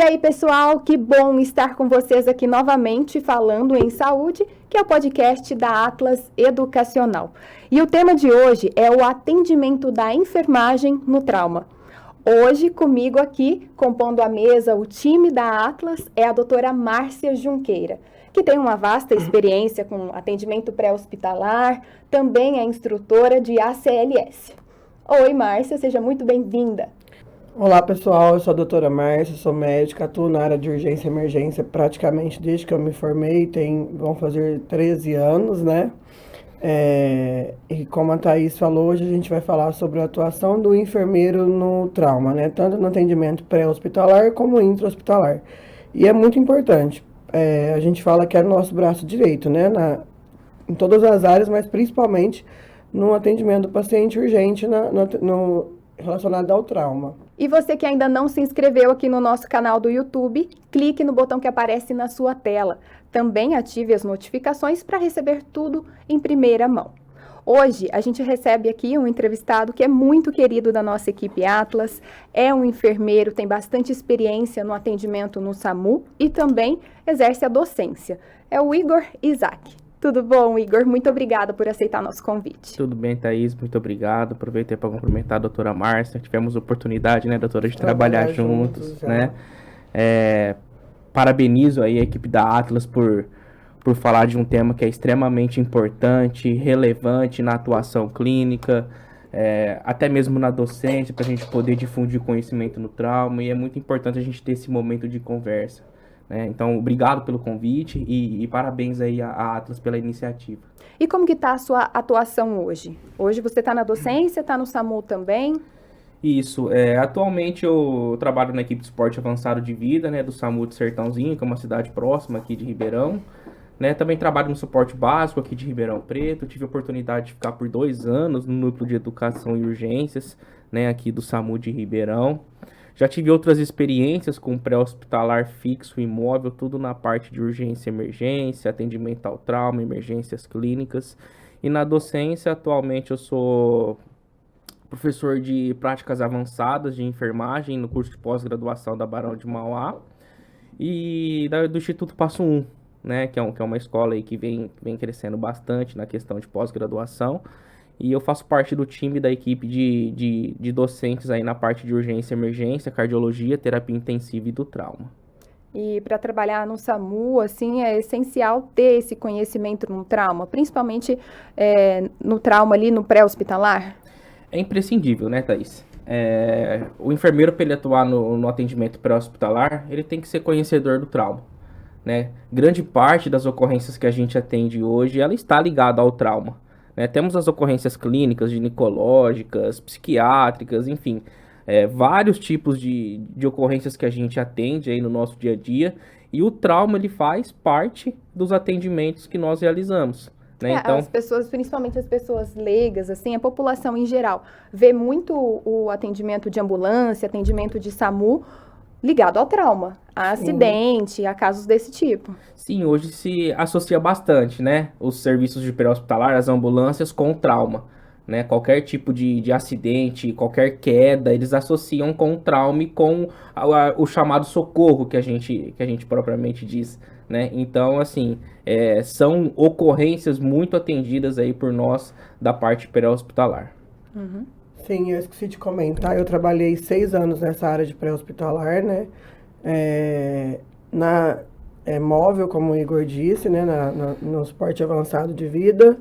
aí, pessoal, que bom estar com vocês aqui novamente falando em saúde, que é o podcast da Atlas Educacional. E o tema de hoje é o atendimento da enfermagem no trauma. Hoje, comigo aqui, compondo a mesa, o time da Atlas, é a doutora Márcia Junqueira, que tem uma vasta experiência com atendimento pré-hospitalar, também é instrutora de ACLS. Oi, Márcia, seja muito bem-vinda. Olá, pessoal, eu sou a doutora Márcia, sou médica, atuo na área de urgência e emergência praticamente desde que eu me formei, vão fazer 13 anos, né? E como a Thaís falou, hoje a gente vai falar sobre a atuação do enfermeiro no trauma, né? Tanto no atendimento pré-hospitalar como intra-hospitalar. E é muito importante, a gente fala que é o nosso braço direito, né? Em todas as áreas, mas principalmente no atendimento do paciente urgente relacionado ao trauma. E você que ainda não se inscreveu aqui no nosso canal do YouTube, clique no botão que aparece na sua tela. Também ative as notificações para receber tudo em primeira mão. Hoje a gente recebe aqui um entrevistado que é muito querido da nossa equipe Atlas, é um enfermeiro, tem bastante experiência no atendimento no SAMU e também exerce a docência. É o Igor Isaac. Tudo bom, Igor? Muito obrigada por aceitar nosso convite. Tudo bem, Thaís, muito obrigado. Aproveitei para cumprimentar a doutora Márcia. Tivemos oportunidade, né, doutora, de trabalhar juntos, né? Parabenizo aí a equipe da Atlas por falar de um tema que é extremamente importante, relevante na atuação clínica, até mesmo na docência, para a gente poder difundir conhecimento no trauma, e é muito importante a gente ter esse momento de conversa. Então, obrigado pelo convite e parabéns aí à Atlas pela iniciativa. E como que está a sua atuação hoje? Hoje você está na docência, está no SAMU também? Isso, atualmente eu trabalho na equipe de esporte avançado de vida, né, do SAMU de Sertãozinho, que é uma cidade próxima aqui de Ribeirão. Também trabalho no suporte básico aqui de Ribeirão Preto. Tive a oportunidade de ficar por 2 anos no núcleo de educação e urgências, né, aqui do SAMU de Ribeirão. Já tive outras experiências com pré-hospitalar fixo e móvel, tudo na parte de urgência e emergência, atendimento ao trauma, emergências clínicas. E na docência, atualmente eu sou professor de práticas avançadas de enfermagem no curso de pós-graduação da Barão de Mauá e do Instituto Passo 1, né, que é uma escola aí que vem crescendo bastante na questão de pós-graduação. E eu faço parte do time da equipe de docentes aí na parte de urgência e emergência, cardiologia, terapia intensiva e do trauma. E para trabalhar no SAMU, assim, é essencial ter esse conhecimento no trauma, principalmente no trauma ali no pré-hospitalar? É imprescindível, né, Thaís? O enfermeiro, para ele atuar no atendimento pré-hospitalar, ele tem que ser conhecedor do trauma, né? Grande parte das ocorrências que a gente atende hoje, ela está ligada ao trauma. Temos as ocorrências clínicas, ginecológicas, psiquiátricas, enfim, vários tipos de ocorrências que a gente atende aí no nosso dia a dia, e o trauma ele faz parte dos atendimentos que nós realizamos. Então, as pessoas, principalmente as pessoas leigas, assim, a população em geral, vê muito o atendimento de ambulância, atendimento de SAMU ligado ao trauma, a acidente, a casos desse tipo. Sim, hoje se associa bastante, né, os serviços de pré-hospitalar, as ambulâncias com o trauma, né, qualquer tipo de acidente, qualquer queda, eles associam com o trauma e com o chamado socorro que a gente propriamente diz, né, então, assim, são ocorrências muito atendidas aí por nós da parte pré-hospitalar. Uhum. Sim, eu esqueci de comentar, eu trabalhei 6 anos nessa área de pré-hospitalar, né, móvel, como o Igor disse, né, no suporte avançado de vida,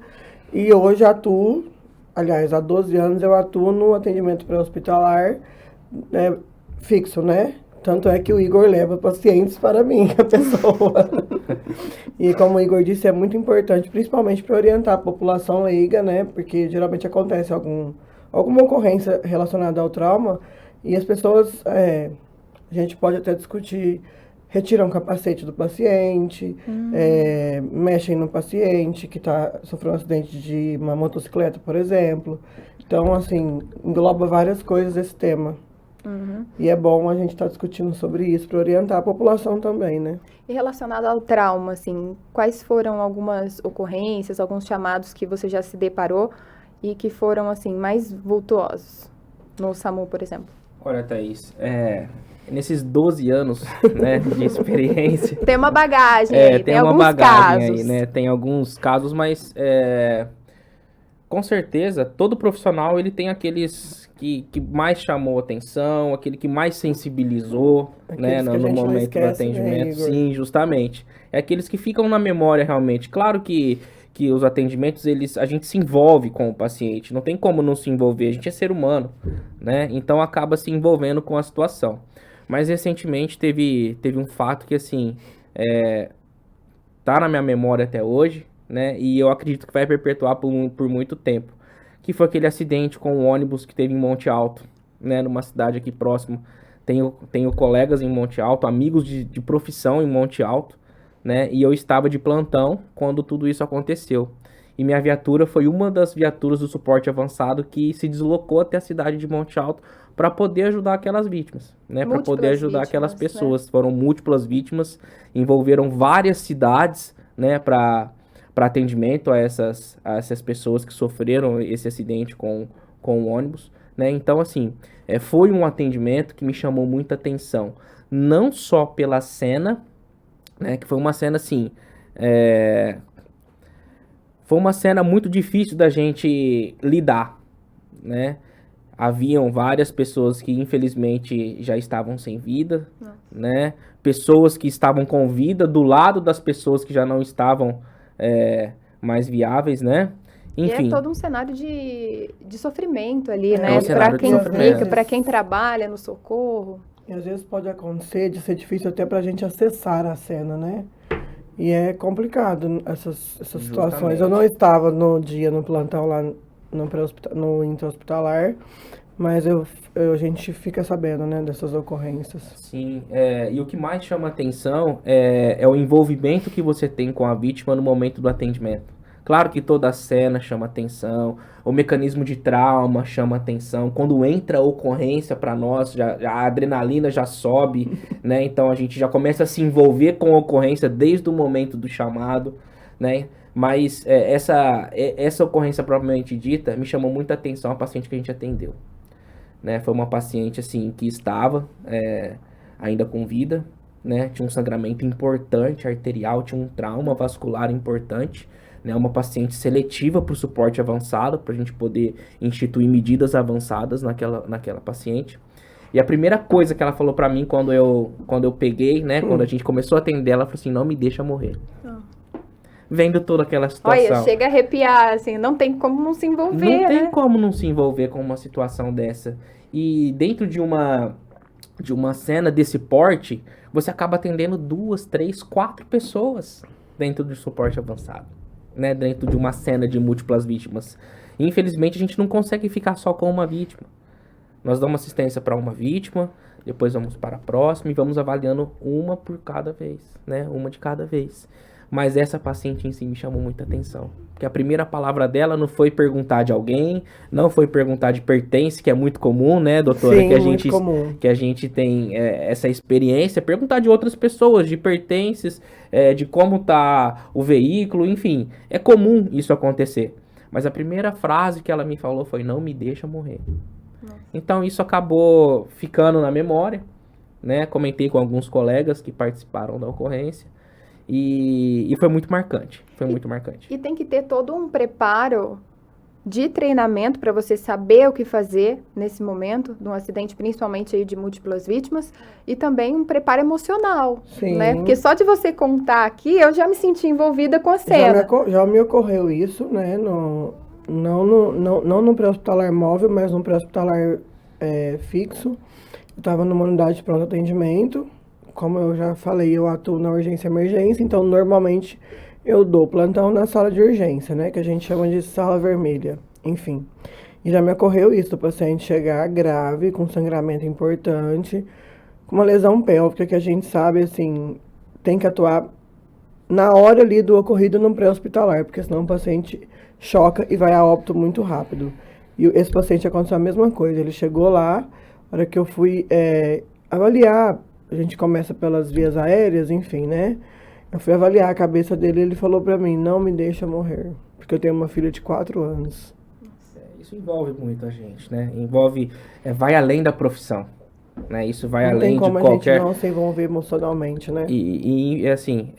e hoje atuo, aliás, há 12 anos eu atuo no atendimento pré-hospitalar fixo, né, tanto é que o Igor leva pacientes para mim, a pessoa. E como o Igor disse, é muito importante, principalmente para orientar a população leiga, né, porque geralmente acontece alguma ocorrência relacionada ao trauma, e as pessoas, a gente pode até discutir, retiram o capacete do paciente, mexem no paciente que está sofrendo um acidente de uma motocicleta, por exemplo. Então, assim, engloba várias coisas esse tema. Uhum. E é bom a gente estar discutindo sobre isso para orientar a população também, né? E relacionado ao trauma, assim, quais foram algumas ocorrências, alguns chamados que você já se deparou e que foram, assim, mais vultuosos no SAMU, por exemplo? Olha, Thaís, nesses 12 anos, né, de experiência... Tem uma bagagem aí, tem uma alguns bagagem casos. aí, né? Tem alguns casos, mas com certeza todo profissional ele tem aqueles que mais chamou atenção, aquele que mais sensibilizou, né, Aqueles que a no gente não momento do esquece, né, atendimento. Igor? Sim, justamente. É aqueles que ficam na memória realmente. Claro que os atendimentos, a gente se envolve com o paciente, não tem como não se envolver, a gente é ser humano, né? Então acaba se envolvendo com a situação. Mas recentemente teve um fato que, assim, tá na minha memória até hoje, né? E eu acredito que vai perpetuar por muito tempo. Que foi aquele acidente com o ônibus que teve em Monte Alto, né? Numa cidade aqui próximo. Tenho colegas em Monte Alto, amigos de profissão em Monte Alto, né? E eu estava de plantão quando tudo isso aconteceu. E minha viatura foi uma das viaturas do suporte avançado que se deslocou até a cidade de Monte Alto para poder ajudar aquelas vítimas, né? Para poder ajudar aquelas pessoas. Né? Foram múltiplas vítimas, envolveram várias cidades, né? Para atendimento a essas pessoas que sofreram esse acidente com o ônibus, né? Então, assim, foi um atendimento que me chamou muita atenção. Não só pela cena, né? Que foi uma cena, assim... Foi uma cena muito difícil da gente lidar, né? Haviam várias pessoas que infelizmente já estavam sem vida, né? Pessoas que estavam com vida do lado das pessoas que já não estavam mais viáveis, né? Enfim. E é todo um cenário de sofrimento ali, né? Um Para quem sofrimento. fica, para quem trabalha no socorro. E às vezes pode acontecer de ser difícil até pra gente acessar a cena, né? E é complicado essas situações. Eu não estava no dia no plantão lá no intra-hospitalar, mas a gente fica sabendo, né, dessas ocorrências. Sim, e o que mais chama atenção é o envolvimento que você tem com a vítima no momento do atendimento. Claro que toda a cena chama atenção, o mecanismo de trauma chama atenção. Quando entra a ocorrência para nós, a adrenalina já sobe, né? Então a gente já começa a se envolver com a ocorrência desde o momento do chamado, né? Mas essa ocorrência propriamente dita me chamou muita atenção a paciente que a gente atendeu, né? Foi uma paciente assim que estava ainda com vida, né? Tinha um sangramento importante arterial, tinha um trauma vascular importante. Né, uma paciente seletiva para o suporte avançado, para a gente poder instituir medidas avançadas naquela paciente. E a primeira coisa que ela falou para mim quando eu peguei, né, quando a gente começou a atender, ela falou assim, não me deixa morrer. Vendo toda aquela situação. Olha, chega a arrepiar, assim, não tem como não se envolver, Não tem como não se envolver com uma situação dessa. E dentro de uma cena desse porte, você acaba atendendo 2, 3, 4 pessoas dentro do suporte avançado. Né, dentro de uma cena de múltiplas vítimas. E, infelizmente, a gente não consegue ficar só com uma vítima. Nós damos assistência para uma vítima, depois vamos para a próxima e vamos avaliando uma por cada vez, né? Uma de cada vez. Mas essa paciente em si me chamou muita atenção. Porque a primeira palavra dela não foi perguntar de alguém, não foi perguntar de pertence, que é muito comum, né, doutora? Sim, muito comum. Que a gente tem essa experiência, perguntar de outras pessoas, de pertences, de como tá o veículo, enfim. É comum isso acontecer. Mas a primeira frase que ela me falou foi, não me deixa morrer. Nossa. Então isso acabou ficando na memória, né? Comentei com alguns colegas que participaram da ocorrência. E foi muito marcante, muito marcante. E tem que ter todo um preparo de treinamento para você saber o que fazer nesse momento de um acidente, principalmente aí de múltiplas vítimas, e também um preparo emocional, Sim. Né? Porque só de você contar aqui, eu já me senti envolvida com a cena. Já me ocorreu isso, né, não no pré-hospitalar móvel, mas no pré-hospitalar fixo. Eu estava numa unidade de pronto atendimento. Como eu já falei, eu atuo na urgência e emergência, então normalmente eu dou plantão na sala de urgência, né? Que a gente chama de sala vermelha, enfim. E já me ocorreu isso, do paciente chegar grave, com sangramento importante, com uma lesão pélvica que a gente sabe, assim, tem que atuar na hora ali do ocorrido no pré-hospitalar, porque senão o paciente choca e vai a óbito muito rápido. E esse paciente aconteceu a mesma coisa, ele chegou lá, na hora que eu fui avaliar. A gente começa pelas vias aéreas, enfim, né? Eu fui avaliar a cabeça dele e ele falou pra mim, não me deixa morrer, porque eu tenho uma filha de 4 anos. Isso envolve muito a gente, né? Envolve, vai além da profissão, né? Isso vai Não além tem como de qualquer... a gente não se envolver emocionalmente, né? E assim,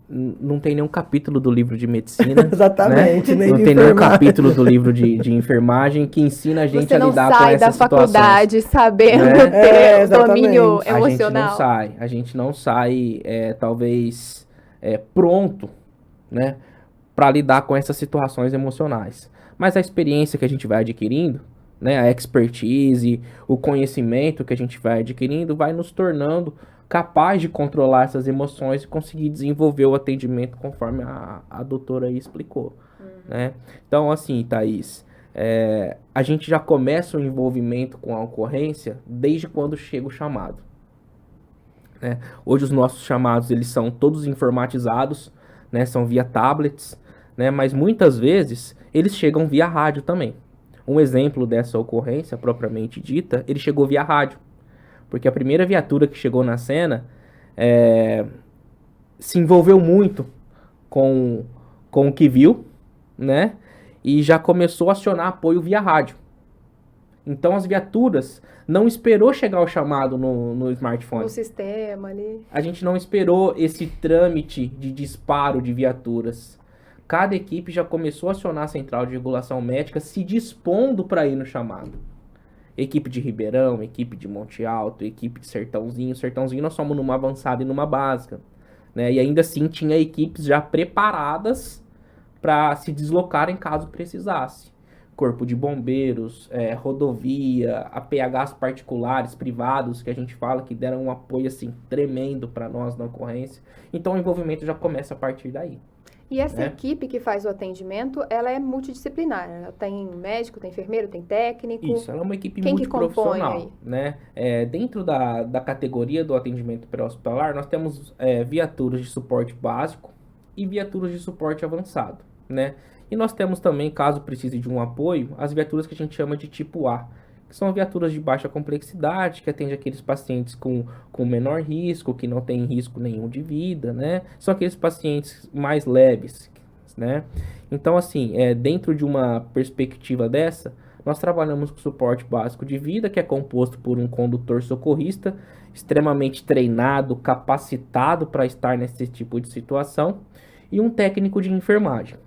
não tem nenhum capítulo do livro de medicina. Exatamente, né? nem Não de tem nenhum enfermagem. capítulo do livro de enfermagem que ensina a gente Você a não lidar com sai da essas situações. faculdade sabendo Né? ter exatamente. domínio A gente não emocional. sai. A gente não sai, talvez, pronto, né? Para lidar com essas situações emocionais. Mas a experiência que a gente vai adquirindo, né, a expertise, o conhecimento que a gente vai adquirindo, vai nos tornando capaz de controlar essas emoções e conseguir desenvolver o atendimento conforme a doutora aí explicou. Né? Então, assim, Thaís, a gente já começa o envolvimento com a ocorrência desde quando chega o chamado. Né? Hoje os nossos chamados eles são todos informatizados, né, são via tablets, né, mas muitas vezes eles chegam via rádio também. Um exemplo dessa ocorrência propriamente dita, ele chegou via rádio, porque a primeira viatura que chegou na cena se envolveu muito com o que viu, né, e já começou a acionar apoio via rádio. Então as viaturas não esperou chegar o chamado no smartphone. No sistema ali. A gente não esperou esse trâmite de disparo de viaturas. Cada equipe já começou a acionar a central de regulação médica se dispondo para ir no chamado. Equipe de Ribeirão, equipe de Monte Alto, equipe de Sertãozinho. Sertãozinho nós somos numa avançada e numa básica. Né? E ainda assim tinha equipes já preparadas para se deslocarem caso precisasse. Corpo de bombeiros, rodovia, APHs particulares, privados, que a gente fala que deram um apoio assim tremendo para nós na ocorrência. Então o envolvimento já começa a partir daí. E essa equipe que faz o atendimento, ela é multidisciplinar. Ela tem médico, tem enfermeiro, tem técnico. Isso, ela é uma equipe Quem multiprofissional. Que compõe aí? Né? Dentro da categoria do atendimento pré-hospitalar, nós temos viaturas de suporte básico e viaturas de suporte avançado. Né? E nós temos também, caso precise de um apoio, as viaturas que a gente chama de tipo A, que são viaturas de baixa complexidade, que atendem aqueles pacientes com menor risco, que não tem risco nenhum de vida, né? São aqueles pacientes mais leves, né? Então, assim, dentro de uma perspectiva dessa, nós trabalhamos com suporte básico de vida, que é composto por um condutor socorrista, extremamente treinado, capacitado para estar nesse tipo de situação, e um técnico de enfermagem.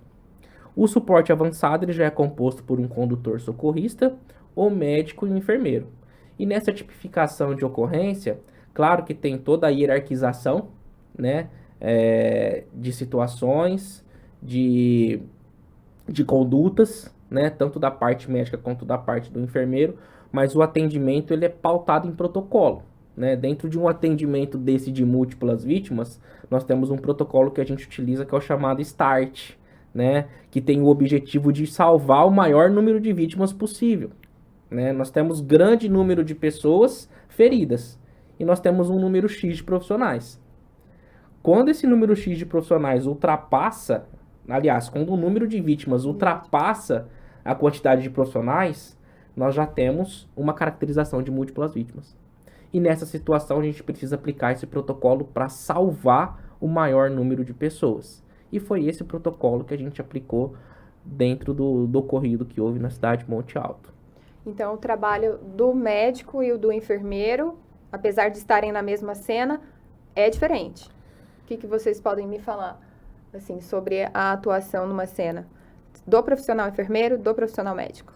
O suporte avançado ele já é composto por um condutor socorrista, o médico e o enfermeiro. E nessa tipificação de ocorrência, claro que tem toda a hierarquização, né, de situações, de condutas, né, tanto da parte médica quanto da parte do enfermeiro, mas o atendimento ele é pautado em protocolo. Né? Dentro de um atendimento desse de múltiplas vítimas, nós temos um protocolo que a gente utiliza que é o chamado START, né, que tem o objetivo de salvar o maior número de vítimas possível. Né? Nós temos grande número de pessoas feridas e nós temos um número X de profissionais. Quando esse número X de profissionais ultrapassa, aliás, quando o número de vítimas ultrapassa a quantidade de profissionais, nós já temos uma caracterização de múltiplas vítimas. E nessa situação a gente precisa aplicar esse protocolo para salvar o maior número de pessoas. E foi esse protocolo que a gente aplicou dentro do ocorrido que houve na cidade de Monte Alto. Então, o trabalho do médico e o do enfermeiro, apesar de estarem na mesma cena, é diferente. O que vocês podem me falar assim, sobre a atuação numa cena do profissional enfermeiro, do profissional médico?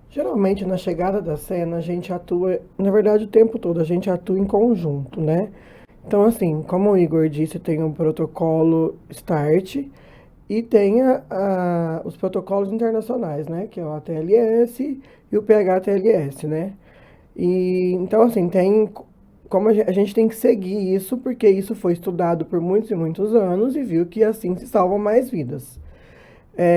Geralmente, na chegada da cena, a gente atua, na verdade, o tempo todo, a gente atua em conjunto, né? Então, assim, como o Igor disse, tem um protocolo START e tem os protocolos internacionais, né? Que é o ATLS e o PHTLS, né? E, então, assim, como a gente tem que seguir isso, porque isso foi estudado por muitos e muitos anos e viu que assim se salvam mais vidas.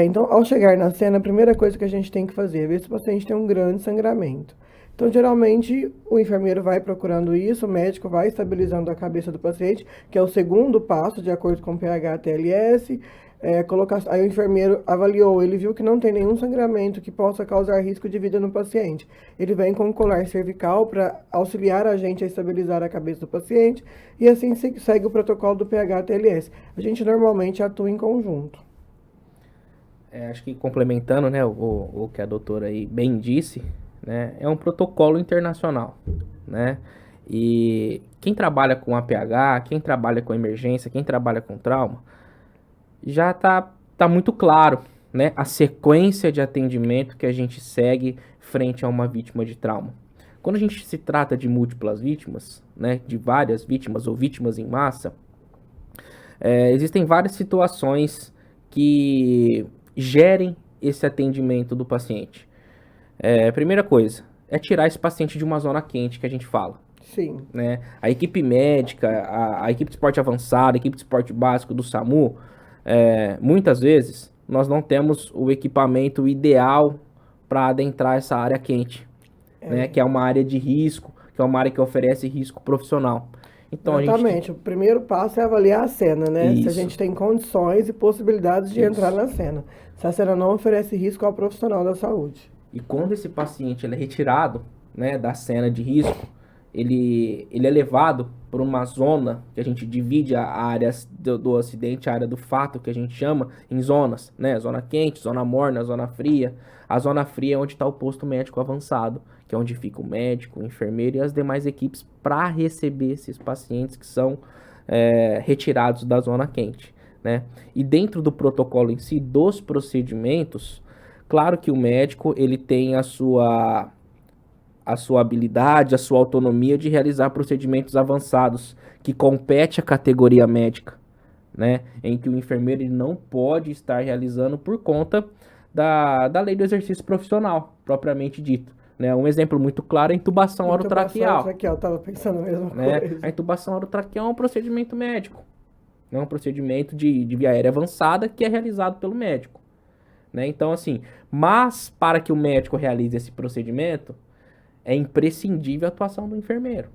Então, ao chegar na cena, a primeira coisa que a gente tem que fazer é ver se o paciente tem um grande sangramento. Então, geralmente, o enfermeiro vai procurando isso, o médico vai estabilizando a cabeça do paciente, que é o segundo passo, de acordo com o PH-TLS. Aí o enfermeiro avaliou, ele viu que não tem nenhum sangramento que possa causar risco de vida no paciente. Ele vem com o colar cervical para auxiliar a gente a estabilizar a cabeça do paciente e assim segue o protocolo do PH-TLS. A gente normalmente atua em conjunto. Acho que complementando, né, o que a doutora aí bem disse, né? É um protocolo internacional, né? E quem trabalha com APH, quem trabalha com emergência, quem trabalha com trauma, já tá muito claro, né? A sequência de atendimento que a gente segue frente a uma vítima de trauma. Quando a gente se trata de múltiplas vítimas, né? De várias vítimas ou vítimas em massa, existem várias situações que gerem esse atendimento do paciente. Primeira coisa, é tirar esse paciente de uma zona quente que a gente fala. Sim. Né? A equipe médica, a equipe de esporte avançado, a equipe de esporte básico do SAMU, muitas vezes nós não temos o equipamento ideal para adentrar essa área quente, né? Que é uma área de risco, que é uma área que oferece risco profissional. Então, exatamente. O primeiro passo é avaliar a cena, né? Isso. Se a gente tem condições e possibilidades de entrar na cena. Se a cena não oferece risco ao profissional da saúde. E quando esse paciente ele é retirado, né, da cena de risco, ele é levado por uma zona que a gente divide a área do acidente, a área do fato, que a gente chama, em zonas, né? Zona quente, zona morna, zona fria. A zona fria é onde está o posto médico avançado, que é onde fica o médico, o enfermeiro e as demais equipes para receber esses pacientes que são retirados da zona quente, né? E dentro do protocolo em si, dos procedimentos, claro que o médico ele tem a sua habilidade, a sua autonomia de realizar procedimentos avançados, que compete à categoria médica, né? Em que o enfermeiro ele não pode estar realizando por conta da lei do exercício profissional, propriamente dito. Né? Um exemplo muito claro é a intubação orotraqueal. Eu tava pensando a mesma coisa. A intubação orotraqueal é um procedimento médico. É um procedimento de via aérea avançada que é realizado pelo médico. Né? Então, assim, mas para que o médico realize esse procedimento, é imprescindível a atuação do enfermeiro.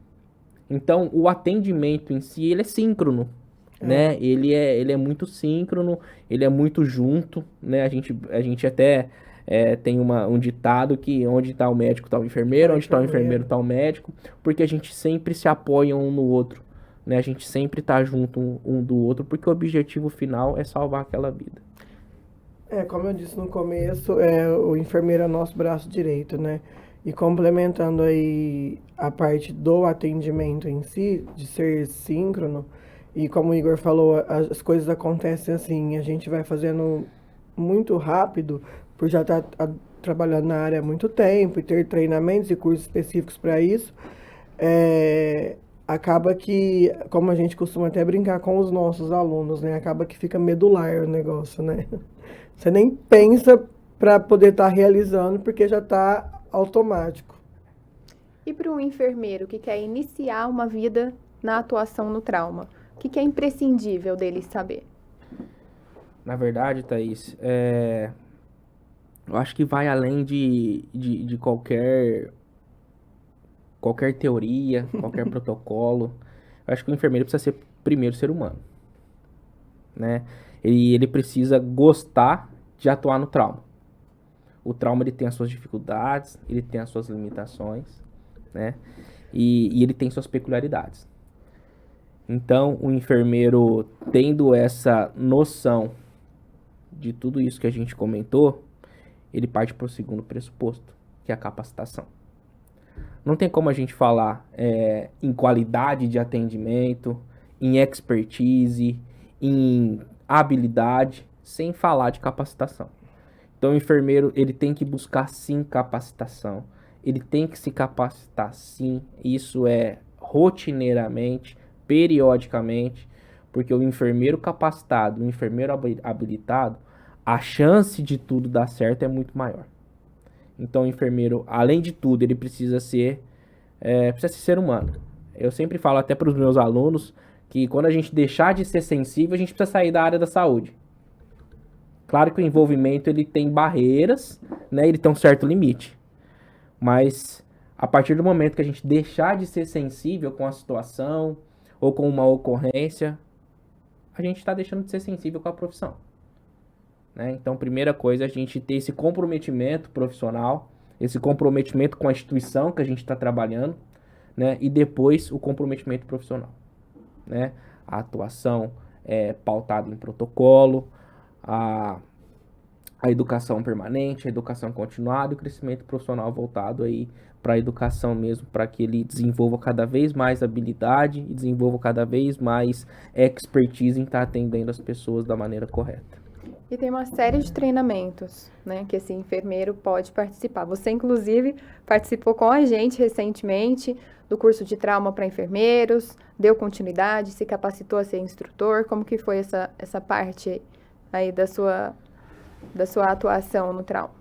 Então, o atendimento em si, ele é síncrono, né? Ele é muito síncrono, ele é muito junto, né? A gente até tem um ditado que onde está o médico está o enfermeiro, onde está o enfermeiro está o médico, porque a gente sempre se apoia um no outro, né? A gente sempre está junto um do outro, porque o objetivo final é salvar aquela vida. Como eu disse no começo, o enfermeiro é nosso braço direito, né? E complementando aí a parte do atendimento em si, de ser síncrono, e como o Igor falou, as coisas acontecem assim, a gente vai fazendo muito rápido, por já estar trabalhando na área há muito tempo e ter treinamentos e cursos específicos para isso, acaba que, como a gente costuma até brincar com os nossos alunos, né? Acaba que fica medular o negócio, né? Você nem pensa para poder estar realizando, porque já está automático. E para um enfermeiro que quer iniciar uma vida na atuação no trauma, o que é imprescindível dele saber? Na verdade, Thaís, eu acho que vai além de qualquer teoria, qualquer protocolo. Eu acho que o enfermeiro precisa ser primeiro ser humano, né? Ele precisa gostar de atuar no trauma. O trauma ele tem as suas dificuldades, ele tem as suas limitações, né? E ele tem suas peculiaridades. Então, o enfermeiro tendo essa noção de tudo isso que a gente comentou, ele parte para o segundo pressuposto, que é a capacitação. Não tem como a gente falar em qualidade de atendimento, em expertise, em habilidade, sem falar de capacitação. Então, o enfermeiro ele tem que buscar, sim, capacitação. Ele tem que se capacitar, sim. Isso é rotineiramente, periodicamente, porque o enfermeiro capacitado, o enfermeiro habilitado, a chance de tudo dar certo é muito maior. Então, o enfermeiro, além de tudo, ele precisa ser ser humano. Eu sempre falo até para os meus alunos que quando a gente deixar de ser sensível, a gente precisa sair da área da saúde. Claro que o envolvimento ele tem barreiras, né? Ele tem um certo limite. Mas a partir do momento que a gente deixar de ser sensível com a situação ou com uma ocorrência, a gente está deixando de ser sensível com a profissão. Né? Então, primeira coisa, a gente ter esse comprometimento profissional, esse comprometimento com a instituição que a gente está trabalhando, né? E depois o comprometimento profissional. Né? A atuação é pautada em protocolo, a a educação permanente, a educação continuada e o crescimento profissional voltado aí para a educação mesmo, para que ele desenvolva cada vez mais habilidade e desenvolva cada vez mais expertise em estar atendendo as pessoas da maneira correta. E tem uma série de treinamentos, né, que esse enfermeiro pode participar. Você, inclusive, participou com a gente recentemente do curso de trauma para enfermeiros, deu continuidade, se capacitou a ser instrutor. Como que foi essa parte aí da sua atuação no trauma?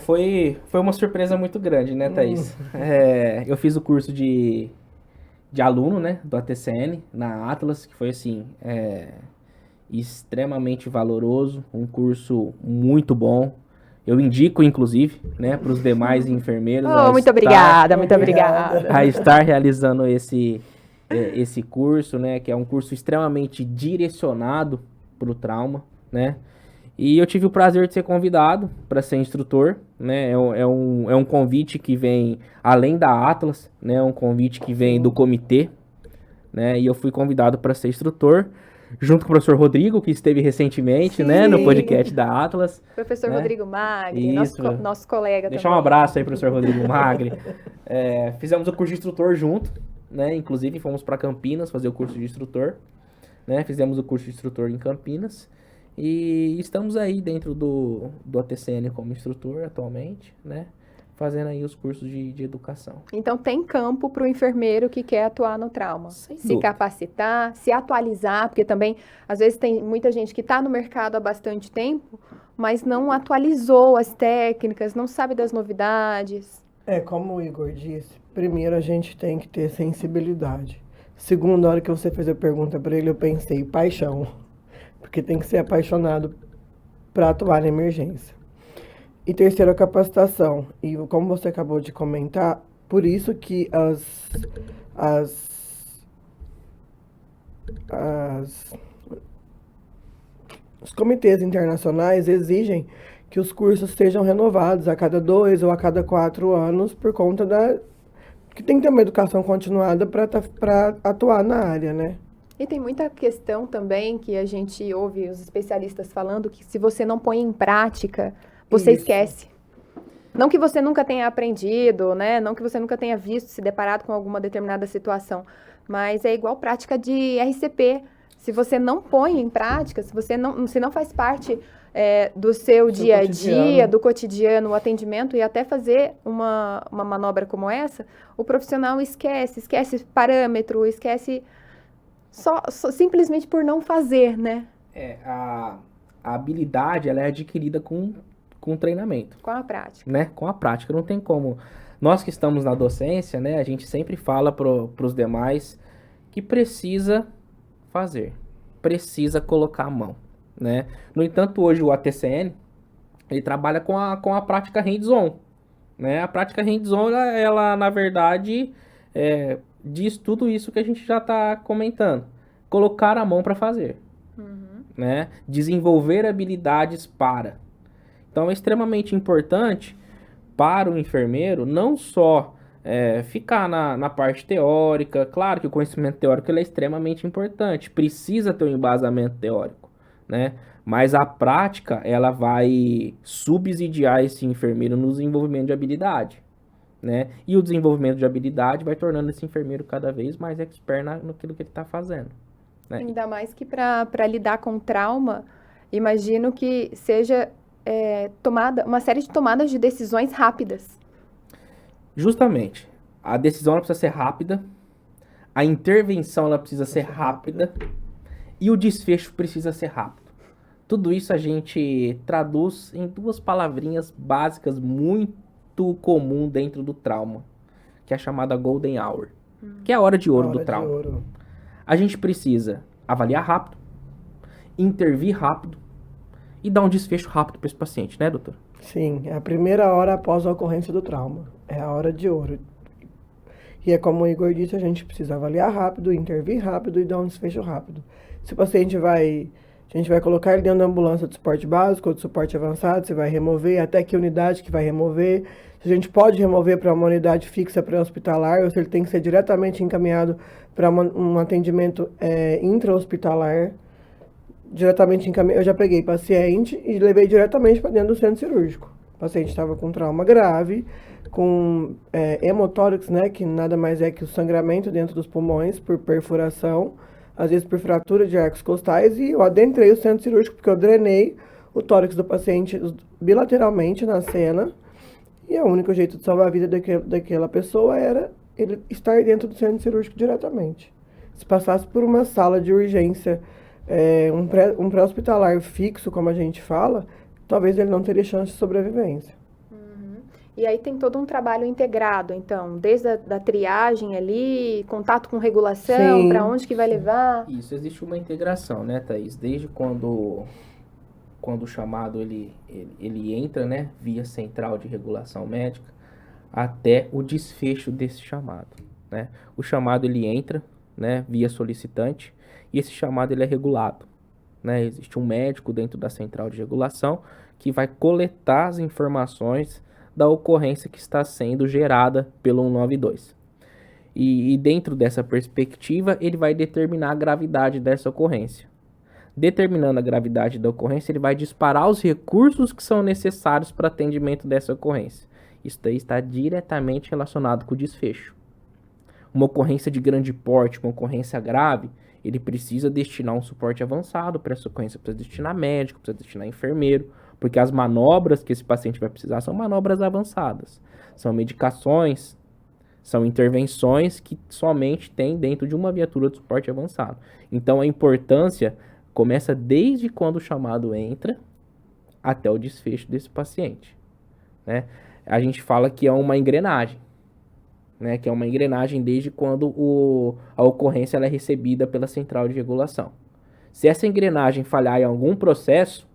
Foi uma surpresa muito grande, né, Thaís? Eu fiz o curso de aluno, né, do ATCN, na Atlas, que foi, assim, extremamente valoroso, um curso muito bom. Eu indico, inclusive, né, para os demais enfermeiros. Muito obrigada. A estar realizando esse curso, né, que é um curso extremamente direcionado para o trauma, né? E eu tive o prazer de ser convidado para ser instrutor, né? É um convite que vem além da Atlas, né? É um convite que vem do comitê, né? E eu fui convidado para ser instrutor, junto com o professor Rodrigo, que esteve recentemente, né? No podcast da Atlas. Professor, né? Rodrigo Magri, nosso colega. Deixar um abraço aí, professor Rodrigo Magri. Fizemos o curso de instrutor junto, né? Inclusive fomos para Campinas fazer o curso de instrutor, né? Fizemos o curso de instrutor em Campinas. E estamos aí dentro do ATCN como instrutor atualmente, né? Fazendo aí os cursos de educação. Então tem campo para o enfermeiro que quer atuar no trauma. Se capacitar, se atualizar, porque também, às vezes, tem muita gente que está no mercado há bastante tempo, mas não atualizou as técnicas, não sabe das novidades. Como o Igor disse, primeiro a gente tem que ter sensibilidade. Segundo, na hora que você fez a pergunta para ele, eu pensei, paixão. Porque tem que ser apaixonado para atuar na emergência. E terceiro, a capacitação. E como você acabou de comentar, por isso que os comitês internacionais exigem que os cursos sejam renovados a cada 2 ou a cada 4 anos, por conta que tem que ter uma educação continuada para atuar na área, né? E tem muita questão também que a gente ouve os especialistas falando que se você não põe em prática, você esquece. Não que você nunca tenha aprendido, né? Não que você nunca tenha visto, se deparado com alguma determinada situação, mas é igual prática de RCP. Se você não põe em prática, se não faz parte do seu dia a dia, do cotidiano, o atendimento, e até fazer uma manobra como essa, o profissional esquece parâmetro, esquece... Só simplesmente por não fazer, né? A habilidade, ela é adquirida com treinamento. Com a prática. Né? Com a prática, não tem como. Nós que estamos na docência, né? A gente sempre fala para os demais que precisa fazer. Precisa colocar a mão, né? No entanto, hoje o ATCN, ele trabalha com a prática hands-on, né? A prática hands-on, ela na verdade, diz tudo isso que a gente já está comentando. Colocar a mão para fazer. Né? Desenvolver habilidades para. Então é extremamente importante para o enfermeiro não só ficar na parte teórica. Claro que o conhecimento teórico ele é extremamente importante. Precisa ter um embasamento teórico. Né? Mas a prática ela vai subsidiar esse enfermeiro no desenvolvimento de habilidade. Né? E o desenvolvimento de habilidade vai tornando esse enfermeiro cada vez mais expert naquilo que ele está fazendo. Né? Ainda mais que para lidar com trauma, imagino que seja uma série de tomadas de decisões rápidas. Justamente. A decisão ela precisa ser rápida, a intervenção ela precisa ser rápida e o desfecho precisa ser rápido. Tudo isso a gente traduz em 2 palavrinhas básicas muito comum dentro do trauma, que é a chamada Golden Hour, que é a hora de ouro do trauma. A gente precisa avaliar rápido, intervir rápido e dar um desfecho rápido para esse paciente, né, doutor? Sim, é a primeira hora após a ocorrência do trauma. É a hora de ouro. E é como o Igor disse, a gente precisa avaliar rápido, intervir rápido e dar um desfecho rápido. Se o paciente a gente vai colocar ele dentro da ambulância de suporte básico ou de suporte avançado, você vai remover, até que unidade que vai remover. Se a gente pode remover para uma unidade fixa pré-hospitalar, ou se ele tem que ser diretamente encaminhado para um atendimento intra-hospitalar. diretamente eu já peguei paciente e levei diretamente para dentro do centro cirúrgico. O paciente estava com trauma grave, com hemotórax, né, que nada mais é que o sangramento dentro dos pulmões por perfuração, às vezes por fratura de arcos costais, e eu adentrei o centro cirúrgico porque eu drenei o tórax do paciente bilateralmente na cena, e o único jeito de salvar a vida daquela pessoa era ele estar dentro do centro cirúrgico diretamente. Se passasse por uma sala de urgência, um pré-hospitalar fixo, como a gente fala, talvez ele não teria chance de sobrevivência. E aí tem todo um trabalho integrado, então, desde a triagem ali, contato com regulação, para onde que vai levar. Isso, existe uma integração, né, Thaís? Desde quando o chamado ele entra, né, via central de regulação médica, até o desfecho desse chamado, né? O chamado ele entra, né, via solicitante, e esse chamado ele é regulado, né? Existe um médico dentro da central de regulação que vai coletar as informações da ocorrência que está sendo gerada pelo 192. E dentro dessa perspectiva, ele vai determinar a gravidade dessa ocorrência. Determinando a gravidade da ocorrência, ele vai disparar os recursos que são necessários para atendimento dessa ocorrência. Isso daí está diretamente relacionado com o desfecho. Uma ocorrência de grande porte, uma ocorrência grave, ele precisa destinar um suporte avançado para essa ocorrência, precisa destinar médico, precisa destinar enfermeiro, porque as manobras que esse paciente vai precisar são manobras avançadas. São medicações, são intervenções que somente tem dentro de uma viatura de suporte avançado. Então a importância começa desde quando o chamado entra até o desfecho desse paciente, né? A gente fala que é uma engrenagem, né? Que é uma engrenagem desde quando a ocorrência ela é recebida pela central de regulação. Se essa engrenagem falhar em algum processo,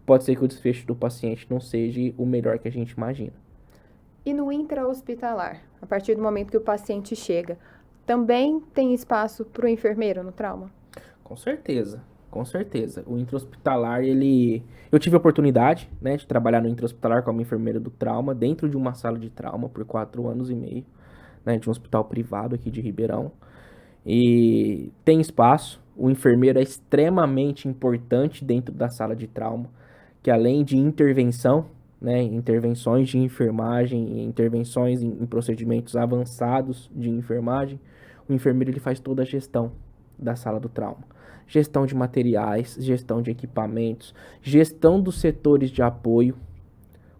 pode ser que o desfecho do paciente não seja o melhor que a gente imagina. E no intra-hospitalar, a partir do momento que o paciente chega, também tem espaço para o enfermeiro no trauma? Com certeza, com certeza. O intra-hospitalar, eu tive a oportunidade, né, de trabalhar no intra-hospitalar como enfermeira do trauma, dentro de uma sala de trauma por 4 anos e meio, né, de um hospital privado aqui de Ribeirão. E tem espaço, o enfermeiro é extremamente importante dentro da sala de trauma, que além de intervenção, né, intervenções de enfermagem, intervenções em procedimentos avançados de enfermagem, o enfermeiro ele faz toda a gestão da sala do trauma. Gestão de materiais, gestão de equipamentos, gestão dos setores de apoio,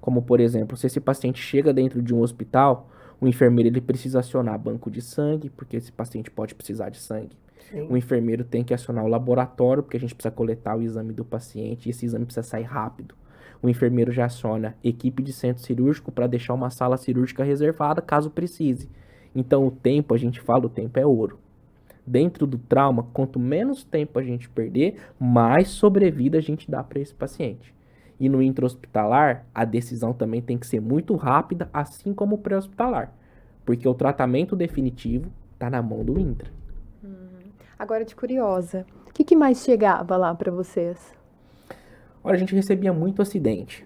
como por exemplo, se esse paciente chega dentro de um hospital, o enfermeiro ele precisa acionar banco de sangue, porque esse paciente pode precisar de sangue. Sim. O enfermeiro tem que acionar o laboratório, porque a gente precisa coletar o exame do paciente e esse exame precisa sair rápido. O enfermeiro já aciona equipe de centro cirúrgico para deixar uma sala cirúrgica reservada caso precise. Então o tempo, a gente fala, o tempo é ouro. Dentro do trauma, quanto menos tempo a gente perder, mais sobrevida a gente dá para esse paciente. E no intra-hospitalar, a decisão também tem que ser muito rápida, assim como o pré-hospitalar. Porque o tratamento definitivo está na mão do intra. Agora, de curiosa, o que mais chegava lá para vocês? Olha, a gente recebia muito acidente.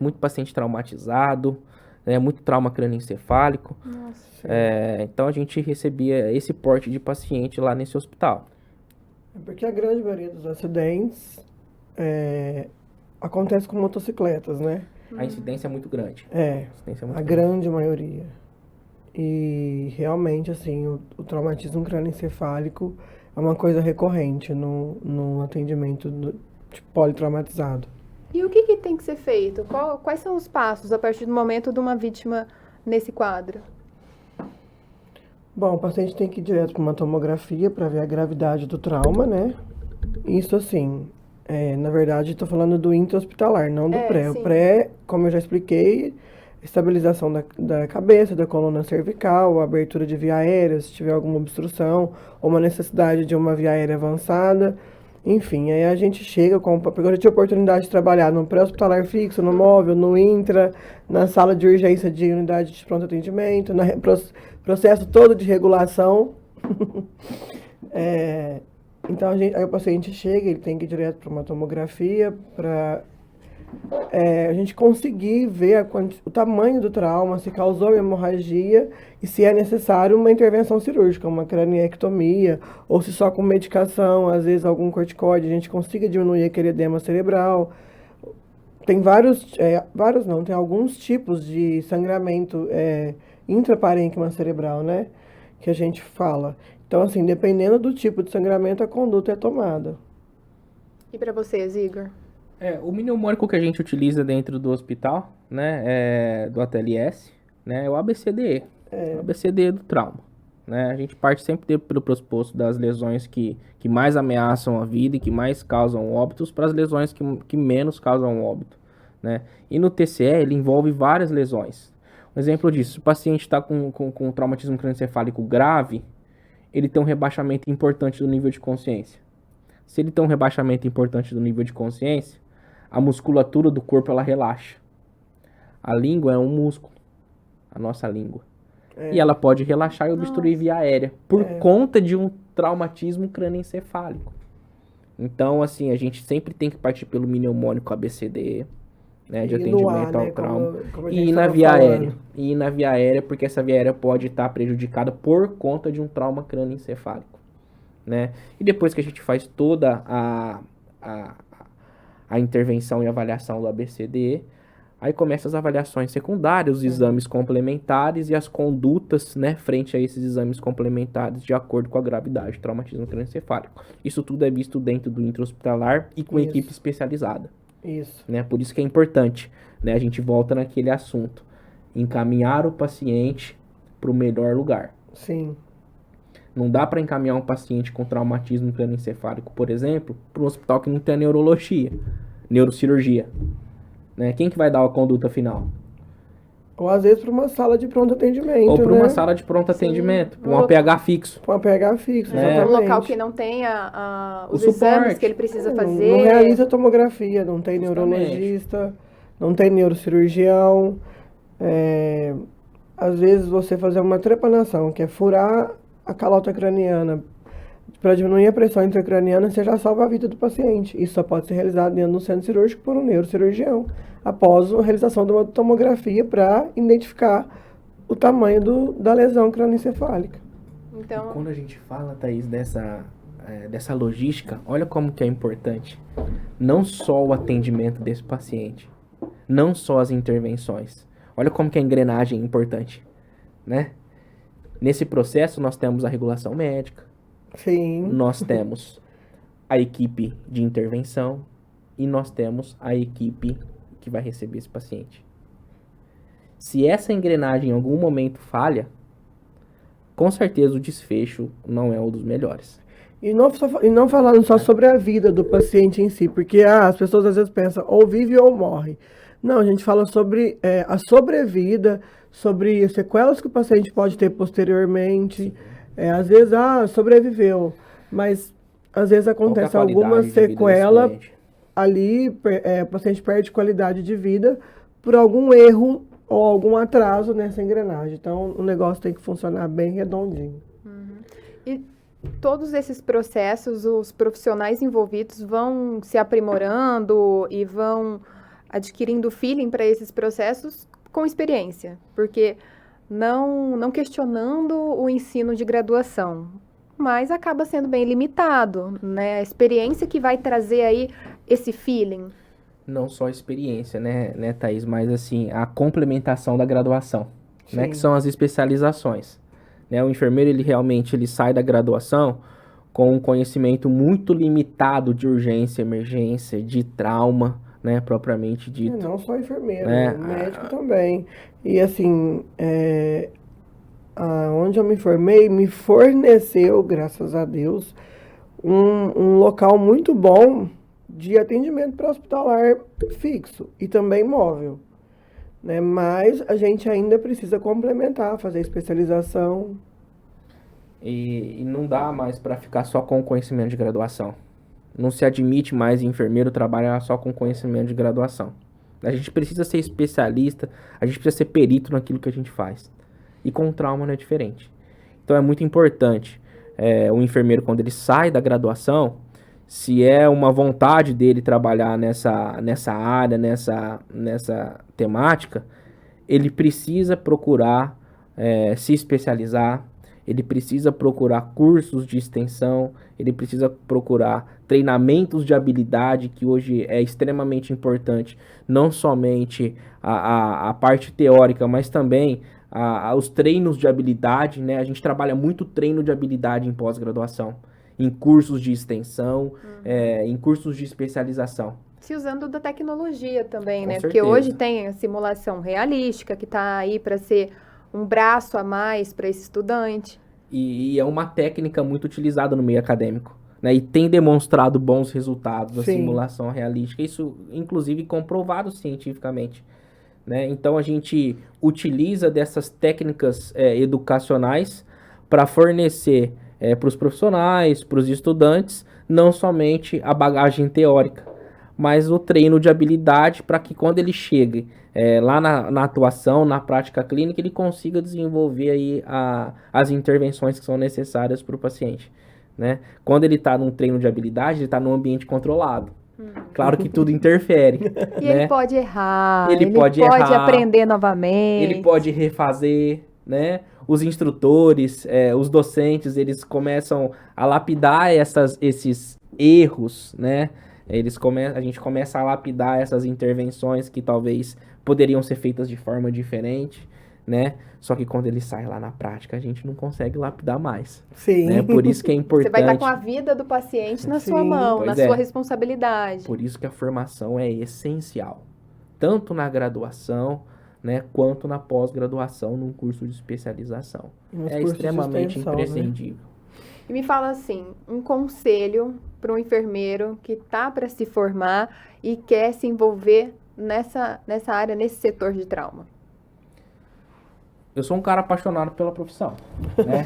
Muito paciente traumatizado, né, muito trauma crânioencefálico. Nossa. Então a gente recebia esse porte de paciente lá nesse hospital. Porque a grande maioria dos acidentes acontece com motocicletas, né? A incidência é muito grande. Grande maioria. E realmente, assim, o traumatismo crânioencefálico é uma coisa recorrente no atendimento de politraumatizado. E o que tem que ser feito? Quais são os passos a partir do momento de uma vítima nesse quadro? Bom, o paciente tem que ir direto para uma tomografia para ver a gravidade do trauma, né? Isso, assim, na verdade, estou falando do intra-hospitalar, não do pré. Sim. O pré, como eu já expliquei, estabilização da cabeça, da coluna cervical, abertura de via aérea, se tiver alguma obstrução, ou uma necessidade de uma via aérea avançada. Enfim, aí a gente chega porque eu já tive a oportunidade de trabalhar no pré-hospitalar fixo, no móvel, no intra, na sala de urgência de unidade de pronto atendimento, no processo todo de regulação. Então, aí o paciente chega, ele tem que ir direto para uma tomografia para a gente conseguir ver o tamanho do trauma, se causou hemorragia e se é necessário uma intervenção cirúrgica, uma craniectomia, ou se só com medicação, às vezes algum corticoide, a gente consiga diminuir aquele edema cerebral. Tem tem alguns tipos de sangramento intraparênquima cerebral, né? Que a gente fala. Então, assim, dependendo do tipo de sangramento, a conduta é tomada. E para vocês, Igor? O mnemônico que a gente utiliza dentro do hospital, né, do ATLS, né, é o ABCDE. O ABCDE do trauma. Né? A gente parte sempre pelo pressuposto das lesões que mais ameaçam a vida e que mais causam óbitos para as lesões que menos causam óbito. Né? E no TCE ele envolve várias lesões. Um exemplo disso, se o paciente está com traumatismo crânioencefálico grave, ele tem um rebaixamento importante do nível de consciência. Se ele tem um rebaixamento importante do nível de consciência, a musculatura do corpo ela relaxa. A língua é um músculo, a nossa língua. E ela pode relaxar e obstruir via aérea por conta de um traumatismo crânioencefálico. Então, assim, a gente sempre tem que partir pelo mnemônico ABCDE, né, de atendimento ao trauma. E ir na via aérea. E ir na via aérea, porque essa via aérea pode estar prejudicada por conta de um trauma crânioencefálico. Né? E depois que a gente faz toda a intervenção e avaliação do ABCDE, aí começam as avaliações secundárias, os exames complementares e as condutas, né, frente a esses exames complementares de acordo com a gravidade do traumatismo crânioencefálico. Isso tudo é visto dentro do intra-hospitalar e com equipe especializada. Isso. Né? Por isso que é importante, né? A gente volta naquele assunto, encaminhar o paciente para o melhor lugar. Sim. Não dá para encaminhar um paciente com traumatismo crânioencefálico, por exemplo, para um hospital que não tem neurologia, neurocirurgia. Né? Quem que vai dar a conduta final? Ou às vezes para uma sala de pronto atendimento. Ou para né? uma sala de pronto atendimento, para um APH fixo. Para um APH fixo, Um local que não tem os exames que ele precisa fazer. Não realiza tomografia, não tem neurologista, não tem neurocirurgião. Às vezes você fazer uma trepanação, que é furar a calota craniana, para diminuir a pressão intracraniana, você já salva a vida do paciente. Isso só pode ser realizado dentro do centro cirúrgico por um neurocirurgião, após a realização de uma tomografia para identificar o tamanho da lesão crânioencefálica. Então, e quando a gente fala, Thaís, dessa logística, olha como que é importante. Não só o atendimento desse paciente, não só as intervenções. Olha como que a engrenagem é importante, né? Nesse processo, nós temos a regulação médica. Sim. Nós temos a equipe de intervenção e nós temos a equipe que vai receber esse paciente. Se essa engrenagem em algum momento falha, com certeza o desfecho não é um dos melhores. E não falando só sobre a vida do paciente em si, porque as pessoas às vezes pensam ou vive ou morre. Não, a gente fala sobre a sobrevida, sobre sequelas que o paciente pode ter posteriormente. Às vezes, sobreviveu, mas às vezes acontece alguma sequela ali, o paciente perde qualidade de vida por algum erro ou algum atraso nessa engrenagem. Então, o negócio tem que funcionar bem redondinho. E todos esses processos, os profissionais envolvidos vão se aprimorando e vão adquirindo feeling para esses processos com experiência, porque não questionando o ensino de graduação, mas acaba sendo bem limitado, né? A experiência que vai trazer aí esse feeling. Não só a experiência, né, Thaís, mas assim, a complementação da graduação, né, que são as especializações. Né? O enfermeiro, ele sai da graduação com um conhecimento muito limitado de urgência, emergência, de trauma, né, propriamente dito. Não só enfermeiro, médico também. E assim, onde eu me formei, me forneceu, graças a Deus, um local muito bom de atendimento pré-hospitalar fixo e também móvel. Né? Mas a gente ainda precisa complementar, fazer especialização. E não dá mais para ficar só com o conhecimento de graduação. Não se admite mais enfermeiro trabalhar só com conhecimento de graduação. A gente precisa ser especialista, a gente precisa ser perito naquilo que a gente faz. E com trauma não é diferente. Então é muito importante o enfermeiro, quando ele sai da graduação, se é uma vontade dele trabalhar nessa área, nessa temática, ele precisa procurar se especializar, ele precisa procurar cursos de extensão, ele precisa procurar treinamentos de habilidade, que hoje é extremamente importante, não somente a parte teórica, mas também os treinos de habilidade, né? A gente trabalha muito treino de habilidade em pós-graduação, em cursos de extensão, em cursos de especialização. Se usando da tecnologia também, Com né? certeza. Porque hoje tem a simulação realística, que está aí para ser um braço a mais para esse estudante. E é uma técnica muito utilizada no meio acadêmico, né? E tem demonstrado bons resultados a Sim. simulação realística, isso inclusive comprovado cientificamente, né? Então a gente utiliza dessas técnicas educacionais para fornecer para os profissionais, para os estudantes, não somente a bagagem teórica, mas o treino de habilidade para que quando ele chegue lá na atuação, na prática clínica, ele consiga desenvolver aí as intervenções que são necessárias para o paciente, né? Quando ele está num treino de habilidade, ele está num ambiente controlado. Claro que tudo interfere. E né? ele pode errar, Ele pode errar, aprender novamente. Ele pode refazer, né? Os instrutores, os docentes, eles começam a lapidar esses erros, né? A gente começa a lapidar essas intervenções que talvez poderiam ser feitas de forma diferente, né? Só que quando ele sai lá na prática, a gente não consegue lapidar mais. Sim. Né? Por isso que é Você importante. vai estar com a vida do paciente na sua Sim, mão, na pois sua é. responsabilidade. Por isso que a formação é essencial. Tanto na graduação, né, quanto na pós-graduação, num curso de especialização. Nos É cursos de extremamente extensão, né? imprescindível. E me fala assim, um conselho para um enfermeiro que está para se formar e quer se envolver nessa área, nesse setor de trauma. Eu sou um cara apaixonado pela profissão, né?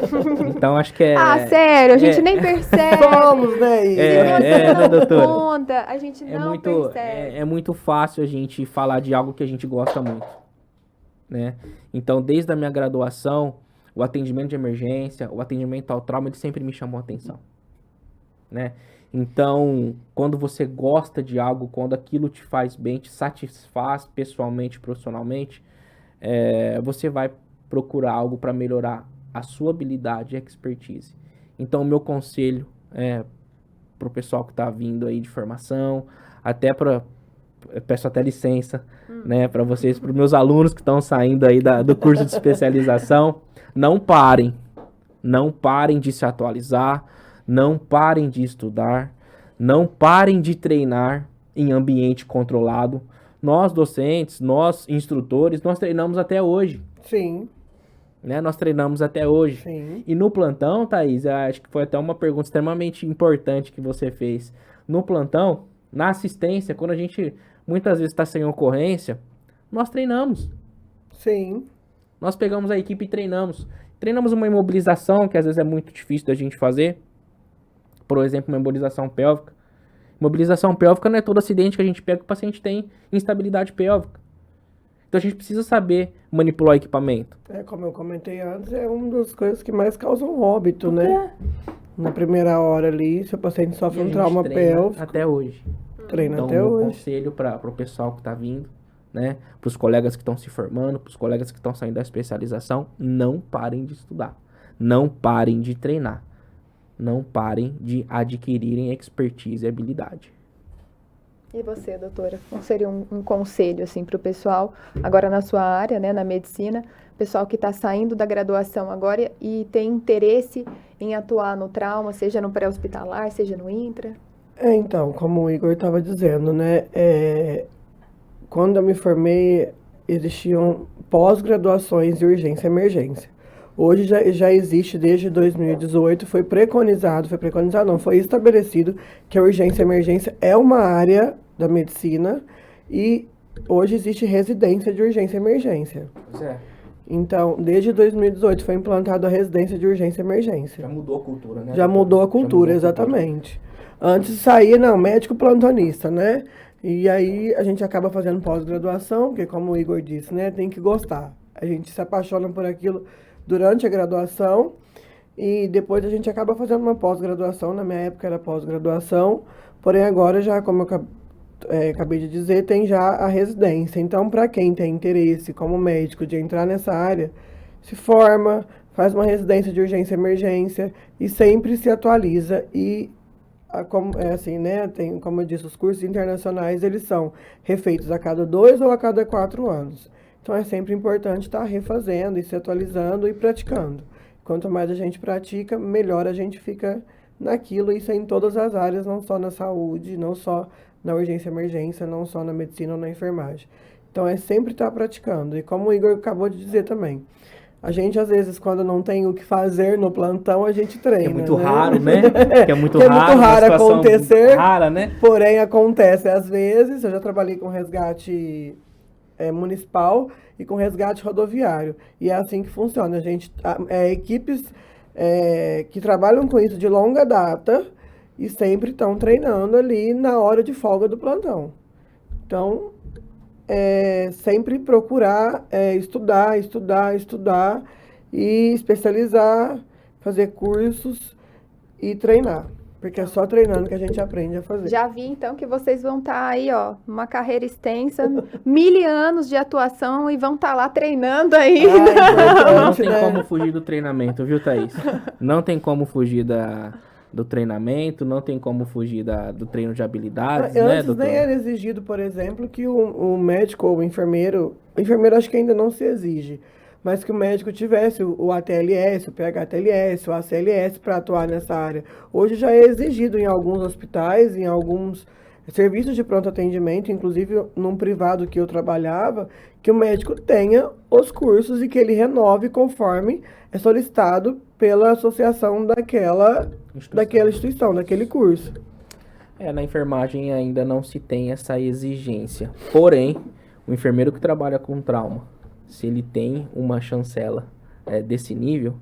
Então acho que Sério, a gente é- nem percebe. Somos, né? E- né, não doutora? conta, a gente não percebe. É muito fácil a gente falar de algo que a gente gosta muito, né? Então, desde a minha graduação, o atendimento de emergência, o atendimento ao trauma, ele sempre me chamou a atenção, né? Então, quando você gosta de algo, quando aquilo te faz bem, te satisfaz pessoalmente, profissionalmente, você vai procurar algo para melhorar a sua habilidade e expertise. Então, o meu conselho para o pessoal que está vindo aí de formação, até para... Peço até licença, né, para vocês, para os meus alunos que estão saindo aí do curso de especialização, não parem de se atualizar, não parem de estudar, não parem de treinar em ambiente controlado. Nós docentes, nós instrutores, nós treinamos até hoje, Sim, né? Nós treinamos até hoje. sim. E no plantão, Thaís, eu acho que foi até uma pergunta extremamente importante que você fez. No plantão, na assistência, quando a gente muitas vezes está sem ocorrência, nós treinamos. Sim. Nós pegamos a equipe e treinamos. Treinamos uma imobilização, que às vezes é muito difícil da gente fazer. Por exemplo, uma imobilização pélvica. Imobilização pélvica não é todo acidente que a gente pega que o paciente tem instabilidade pélvica. Então a gente precisa saber manipular o equipamento. Como eu comentei antes, é uma das coisas que mais causam óbito, né? Na primeira hora ali, se o paciente E sofre a um gente trauma treina pélvico, até hoje. treina Então, até meu hoje. conselho para o pessoal que está vindo, né? Para os colegas que estão se formando, para os colegas que estão saindo da especialização, não parem de estudar. Não parem de treinar. Não parem de adquirirem expertise e habilidade. E você, doutora? Qual seria um conselho assim, para o pessoal, agora na sua área, né, na medicina, pessoal que está saindo da graduação agora e tem interesse em atuar no trauma, seja no pré-hospitalar, seja no intra? Então, como o Igor estava dizendo, né? Quando eu me formei, existiam pós-graduações de urgência e emergência. Hoje já existe desde 2018, foi estabelecido que a urgência e emergência é uma área da medicina e hoje existe residência de urgência e emergência. Pois é. Então, desde 2018 foi implantada a residência de urgência e emergência. Já mudou a cultura, né? Já mudou a cultura, exatamente. Antes saía, médico plantonista, né? E aí a gente acaba fazendo pós-graduação, porque como o Igor disse, né, tem que gostar. A gente se apaixona por aquilo durante a graduação e depois a gente acaba fazendo uma pós-graduação. Na minha época era pós-graduação, porém agora já, como eu acabei de dizer, tem já a residência. Então, para quem tem interesse como médico de entrar nessa área, se forma, faz uma residência de urgência e emergência e sempre se atualiza e como, é assim, né? Tem, como eu disse, os cursos internacionais, eles são refeitos a cada 2 ou a cada 4 anos. Então, é sempre importante estar refazendo e se atualizando e praticando. Quanto mais a gente pratica, melhor a gente fica naquilo. Isso é em todas as áreas, não só na saúde, não só na urgência e emergência, não só na medicina ou na enfermagem. Então, é sempre estar praticando. E como o Igor acabou de dizer também, a gente, às vezes, quando não tem o que fazer no plantão, a gente treina. É muito né? raro, né? Que é muito que raro, é muito raro acontecer. Rara, né? Porém, acontece às vezes. Eu já trabalhei com resgate municipal e com resgate rodoviário. E é assim que funciona. A gente, equipes que trabalham com isso de longa data e sempre estão treinando ali na hora de folga do plantão. Então, sempre procurar estudar e especializar, fazer cursos e treinar. Porque é só treinando que a gente aprende a fazer. Já vi, então, que vocês vão estar aí, ó, uma carreira extensa, 1000 anos de atuação e vão estar lá treinando aí. Não tem como fugir do treinamento, viu, Thaís? Não tem como fugir do treinamento, não tem como fugir do treino de habilidades, né, Antes doutor? nem era exigido, por exemplo, que o médico ou o enfermeiro acho que ainda não se exige, mas que o médico tivesse o ATLS, o PHTLS, o ACLS para atuar nessa área. Hoje já é exigido em alguns hospitais, em alguns serviços de pronto atendimento, inclusive num privado que eu trabalhava, que o médico tenha os cursos e que ele renove conforme é solicitado pela associação daquela instituição, daquele curso. Na enfermagem ainda não se tem essa exigência. Porém, o enfermeiro que trabalha com trauma, se ele tem uma chancela desse nível,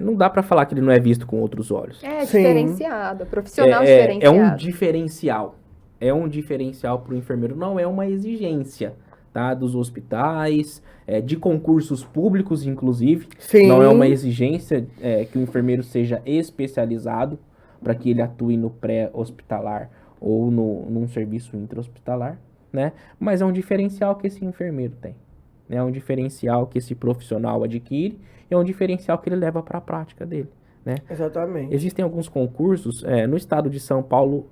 não dá para falar que ele não é visto com outros olhos. Diferenciado, profissional diferenciado. É um diferencial. É um diferencial para o enfermeiro, não é uma exigência, tá? Dos hospitais, de concursos públicos, inclusive. Sim. Não é uma exigência que o enfermeiro seja especializado para que ele atue no pré-hospitalar ou num serviço intra-hospitalar, né? Mas é um diferencial que esse enfermeiro tem. É um diferencial que esse profissional adquire e é um diferencial que ele leva para a prática dele, né? Exatamente. Existem alguns concursos, no estado de São Paulo,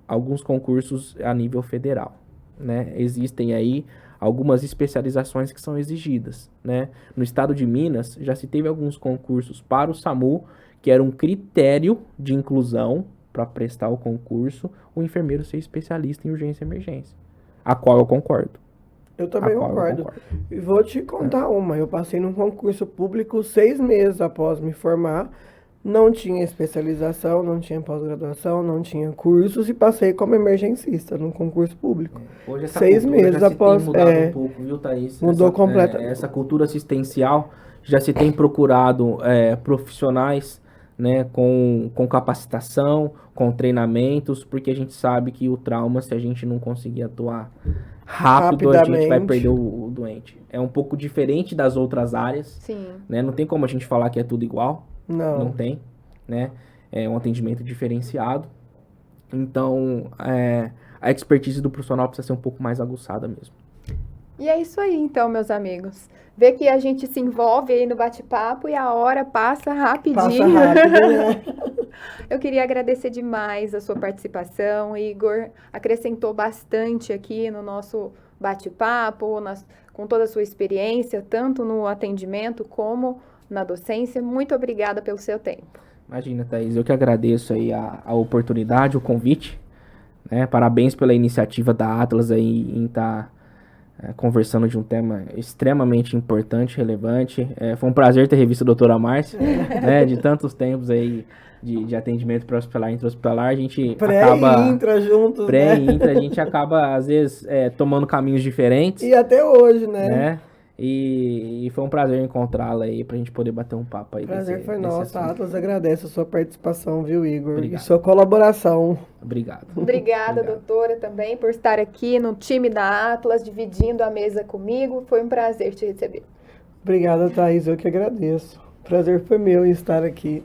alguns concursos a nível federal, né? Existem aí algumas especializações que são exigidas, né? No estado de Minas, já se teve alguns concursos para o SAMU, que era um critério de inclusão para prestar o concurso, o enfermeiro ser especialista em urgência e emergência, a qual eu concordo. Eu também concordo. E vou te contar uma. Eu passei num concurso público 6 meses após me formar. Não tinha especialização, não tinha pós-graduação, não tinha cursos e passei como emergencista num concurso público. Hoje essa 6 meses após. Tem mudado um pouco, viu, Thaís? Mudou completamente. Essa cultura assistencial já se tem procurado profissionais, né, com capacitação, com treinamentos, porque a gente sabe que o trauma, se a gente não conseguir atuar rápido, a gente vai perder o doente. É um pouco diferente das outras áreas. Sim. Né? Não tem como a gente falar que é tudo igual. Não tem, né? É um atendimento diferenciado. Então, a expertise do profissional precisa ser um pouco mais aguçada mesmo. E é isso aí, então, meus amigos. Vê que a gente se envolve aí no bate-papo e a hora passa rapidinho. Passa rápido, né? Eu queria agradecer demais a sua participação, Igor. Acrescentou bastante aqui no nosso bate-papo, com toda a sua experiência, tanto no atendimento como na docência. Muito obrigada pelo seu tempo. Imagina, Thaís, eu que agradeço aí a oportunidade, o convite, né? Parabéns pela iniciativa da Atlas aí em estar conversando de um tema extremamente importante, relevante. Foi um prazer ter revisto a doutora Márcia, né? De tantos tempos aí de atendimento pré-hospitalar e intra-hospitalar, a gente pré-intra juntos, pré-intra, a gente acaba, às vezes, tomando caminhos diferentes. E até hoje, né? E foi um prazer encontrá-la aí pra gente poder bater um papo aí. Prazer foi nosso. A Atlas agradece a sua participação, viu, Igor? Obrigado. E sua colaboração. Obrigado. Obrigada, doutora, também, por estar aqui no time da Atlas, dividindo a mesa comigo. Foi um prazer te receber. Obrigada, Thaís. Eu que agradeço. Prazer foi meu em estar aqui.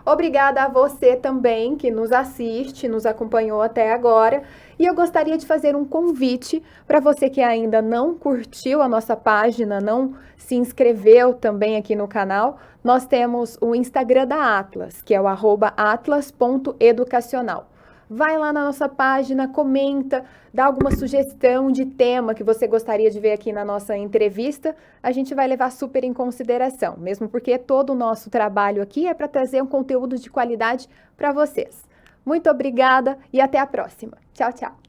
Obrigada a você também que nos assiste, nos acompanhou até agora. E eu gostaria de fazer um convite para você que ainda não curtiu a nossa página, não se inscreveu também aqui no canal. Nós temos o Instagram da Atlas, que é o @atlas.educacional. Vai lá na nossa página, comenta, dá alguma sugestão de tema que você gostaria de ver aqui na nossa entrevista. A gente vai levar super em consideração, mesmo porque todo o nosso trabalho aqui é para trazer um conteúdo de qualidade para vocês. Muito obrigada e até a próxima. Tchau, tchau.